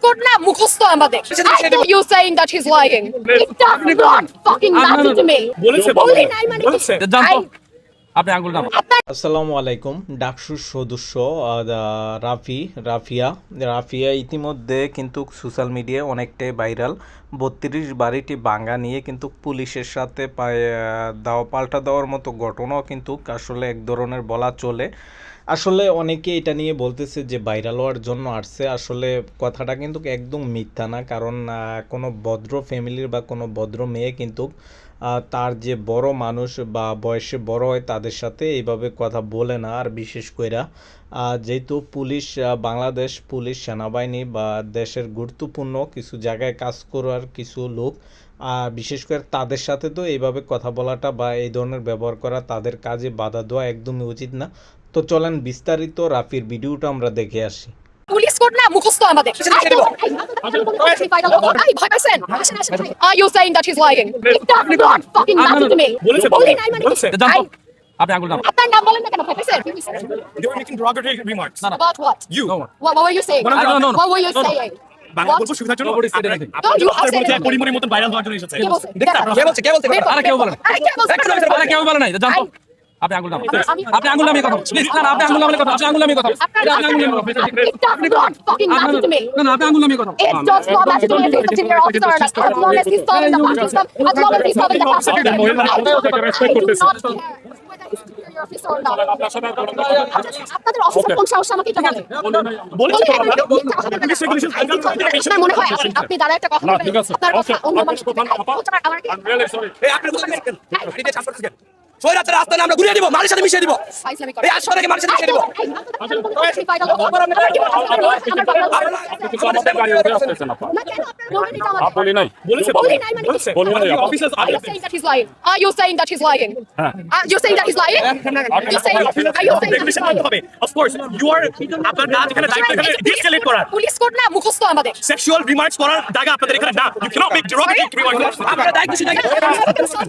Code না মুখস্থ আমাদের। I know you saying that he's lying. It does not fucking matter to me. বলি নাই মানে আপনি আঙ্গুল নাম। আসসালামু আলাইকুম। ডাকসুর সদস্য রাফিয়া ইতিমধ্যে কিন্তু সোশ্যাল মিডিয়ায় অনেকটাই ভাইরাল। 32 বাড়িটি ভাঙা নিয়ে কিন্তু পুলিশের সাথে পাল্টা দেওয়ার মতো ঘটনাও কিন্তু আসলে এক ধরনের বলা চলে। আসলে অনেকে এটা নিয়ে বলতেছে যে ভাইরাল হওয়ার জন্য আসছে। আসলে কথাটা কিন্তু একদম মিথ্যা না, কারণ কোনো ভদ্র ফ্যামিলির বা কোনো ভদ্র মেয়ে কিন্তু তার যে বড় মানুষ বা বয়সে বড় হয় তাদের সাথে এইভাবে কথা বলে না। আর বিশেষ কইরা যেহেতু পুলিশ, বাংলাদেশ পুলিশ সেনাবাহিনী বা দেশের গুরুত্বপূর্ণ কিছু জায়গায় কাজ করার কিছু লোক, বিশেষ করে তাদের সাথে তো এইভাবে কথা বলাটা বা এই ধরনের ব্যবহার করা, তাদের কাজে বাধা দেওয়া একদমই উচিত না। তো চলেন বিস্তারিত রাফির ভিডিওটা আমরা দেখে আসি। পুলিশ কোড না মুখস্থ আমাদের। এই ভয় পাইছেন? Are you saying that he's lying? It does not fucking matter to me. বলি নাই মানে আপনি আঙ্গুল নাম। আপনার নাম বলেন না কেন? ভয় পাইছেন? You are making derogatory remarks. About what? You. What were you saying? No. What were you saying? Bangla বলবো সুবিধার জন্য Nobody said anything. No, you have said বলতে anything. পরিমণির মতন ভাইরাল হওয়ার জন্য এসেছে। কে বলছে? কে বলছে? আরে কেউ বলে না। আরে কে বলছে? আরে কেউ বলে নাই। জানতো আপনি আঙ্গুল নাম। আপনি আঙ্গুল নামে কথা। প্লিজ না, আপনি আঙ্গুল নামে কথা। আপনি আঙ্গুল নামে কথা। আপনার নাম It does not fucking matter to me. না, আপনি আঙ্গুল নামে কথা। It does not matter to me if he's a senior officer or not. As long as he's following the fascism, as long as he's following the fascism. I do not care whether he's superior officer or not. আপনাদের officer কোন সাহস আমাকে এটা বলে? আপনার মনে হয় আপনি দাঁড়া একটা কথা বলবেন? আপনার কথা অন্য মানুষের কথা আমার কি? এই আপনি বলছেন গাড়ি ট্রান্সফার করছেন। সৈরাতের রাস্তায় আমরা ঘুরিয়ে দিব, মালের সাথে মিশিয়ে দিব। ফাইজলামি করে। এই আসো নাকি মালের সাথে মিশিয়ে দিব। বলি নাই। Are you saying that he's lying? Are you saying that he's lying? You saying? Are you saying that he's lying? Of course, you are আপনার কাজ এখানে দায়িত্ব এখানে ডিসকেলেট করার। পুলিশ কোড না মুখস্থ আমাদের। সেক্সুয়াল রিমার্কস করার জায়গা আপনাদের এখানে না। You cannot make derogatory remarks. আপনারা দায়িত্ব ছিল না।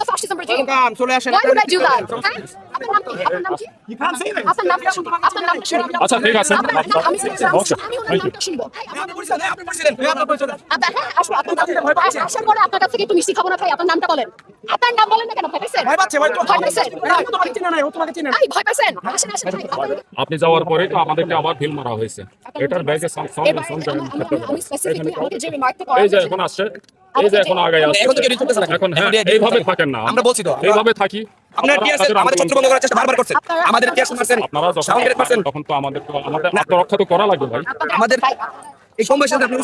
The fascism regime. চলে আসেন। Why would I do that? আপনার নাম কি? আপনার নাম কি? You can't say that. আপনার নাম আপনার নাম আচ্ছা, ঠিক আছে। আমি ওনার নামটা শুনবো। আপনি বলছিলেন, আপনি বলছিলেন। আপনি বলছিলেন। আপনার হ্যাঁ আসো আপনার আসার পরে আপনার কাছ থেকে একটু মিষ্টি খাবো না ভাই? আপনার নামটা বলেন। আপনার নাম বলেন না কেন? ভয় পাইছেন? ভয় পাচ্ছে, ভয় তো। ভয় পাইছেন? ও তোমাকে চিনে না, ও তোমাকে চিনে না। এই ভয় পাইছেন? আসেন আসেন ভাই। আপনি যাওয়ার পরে তো আমাদেরকে আবার ঢিল মারা হয়েছে। এটার ব্যাগে আমি স্পেসিফিকলি আমাকে যে রিমার্কটা করা এই যে এখন আসছে, এই যে এখন আগে আসছে। এখন তো কেউ চলতেছে না। এখন হ্যাঁ, এইভাবে থাকেন না। আমরা বলছি তো। এইভাবে থাকি। আপনার টিএস আমাদের ছত্র বন্ধ করার চেষ্টা বারবার করছেন। আমাদের টিএস মারছেন। আপনারা যখন সাউন্ড গ্রেড মারছেন। তখন তো আমাদের আত্মরক্ষা তো করা লাগবে ভাই। আমাদের এই কম বয়সে আপনি